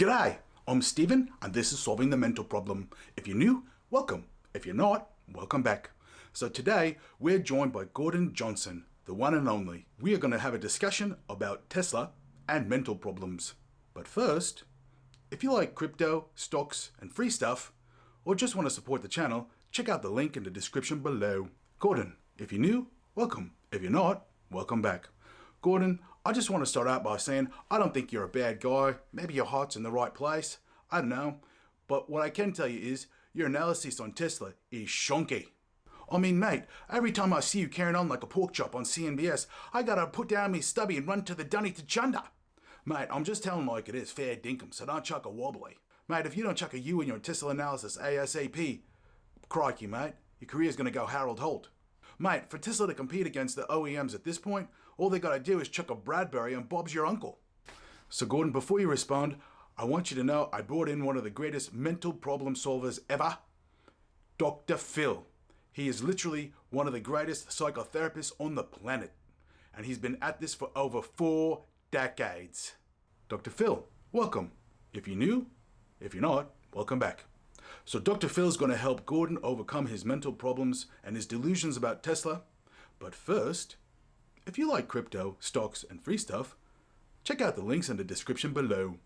G'day, I'm Steven and this is Solving the Mental Problem. If you're new, welcome. If you're not, welcome back. So today we're joined by Gordon Johnson, the one and only. We are going to have a discussion about Tesla and mental problems. But first, if you like crypto, stocks and free stuff, or just want to support the channel, check out the link in the description below. Gordon, if you're new, welcome. If you're not, welcome back. Gordon, I just want to start out by saying I don't think you're a bad guy. Maybe your heart's in the right place. I don't know. But what I can tell you is your analysis on Tesla is shonky. I mean, mate, every time I see you carrying on like a pork chop on CNBS, I gotta put down me stubby and run to the dunny to chunder. Mate, I'm just telling like it is, fair dinkum, so don't chuck a wobbly. Mate, if you don't chuck a U in your Tesla analysis ASAP, crikey, mate, your career's gonna go Harold Holt. Mate, for Tesla to compete against the OEMs at this point, all they gotta do is chuck a Bradbury and Bob's your uncle. So Gordon, before you respond, I want you to know I brought in one of the greatest mental problem solvers ever, Dr. Phil. He is literally one of the greatest psychotherapists on the planet. And he's been at this for over 4 decades. Dr. Phil, welcome. If you're new, if you're not, welcome back. So Dr. Phil's going to help Gordon overcome his mental problems and his delusions about Tesla. But first, if you like crypto, stocks, and free stuff, check out the links in the description below.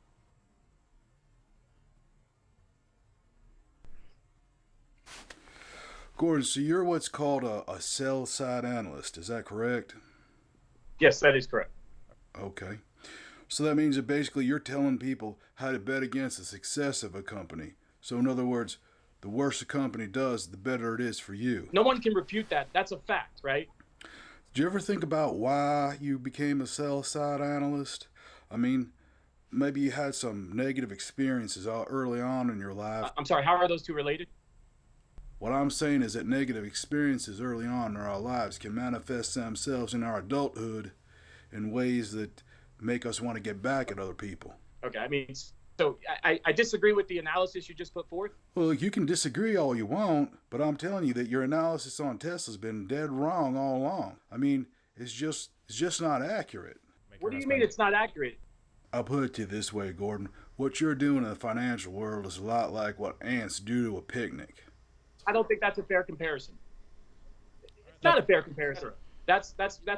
Gordon, so you're what's called a sell-side analyst, is that correct? Yes, that is correct. Okay. So that means that basically you're telling people how to bet against the success of a company. So in other words, the worse a company does, the better it is for you. No one can refute that. That's a fact, right? Did you ever think about why you became a sell-side analyst? I mean, maybe you had some negative experiences early on in your life. I'm sorry, how are those two related? What I'm saying is that negative experiences early on in our lives can manifest themselves in our adulthood in ways that make us want to get back at other people. Okay, I mean, so I disagree with the analysis you just put forth. Well, you can disagree all you want, but I'm telling you that your analysis on Tesla's been dead wrong all along. I mean, it's just not accurate. What do you mean it's not accurate? I'll put it to you this way, Gordon. What you're doing in the financial world is a lot like what ants do to a picnic. I don't think that's a fair comparison. It's not a fair comparison. That's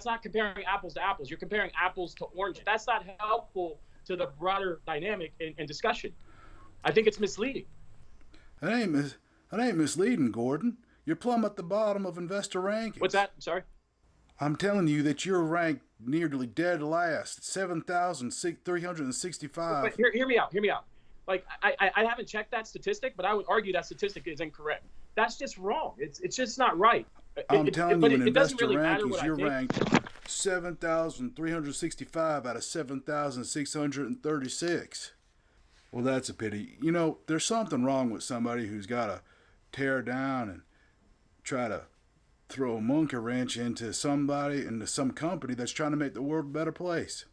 not comparing apples to apples. You're comparing apples to oranges. That's not helpful to the broader dynamic and discussion. I think it's misleading. It ain't misleading, Gordon. You're plumb at the bottom of investor rankings. What's that? I'm sorry? I'm telling you that you're ranked nearly dead last, 7,365. But hear me out. Like, I haven't checked that statistic, but I would argue that statistic is incorrect. That's just wrong. It's just not right. I'm telling you, in investor really rankings, you're ranked 7,365 out of 7,636. Well, that's a pity. You know, there's something wrong with somebody who's got to tear down and try to throw a monkey wrench into some company that's trying to make the world a better place.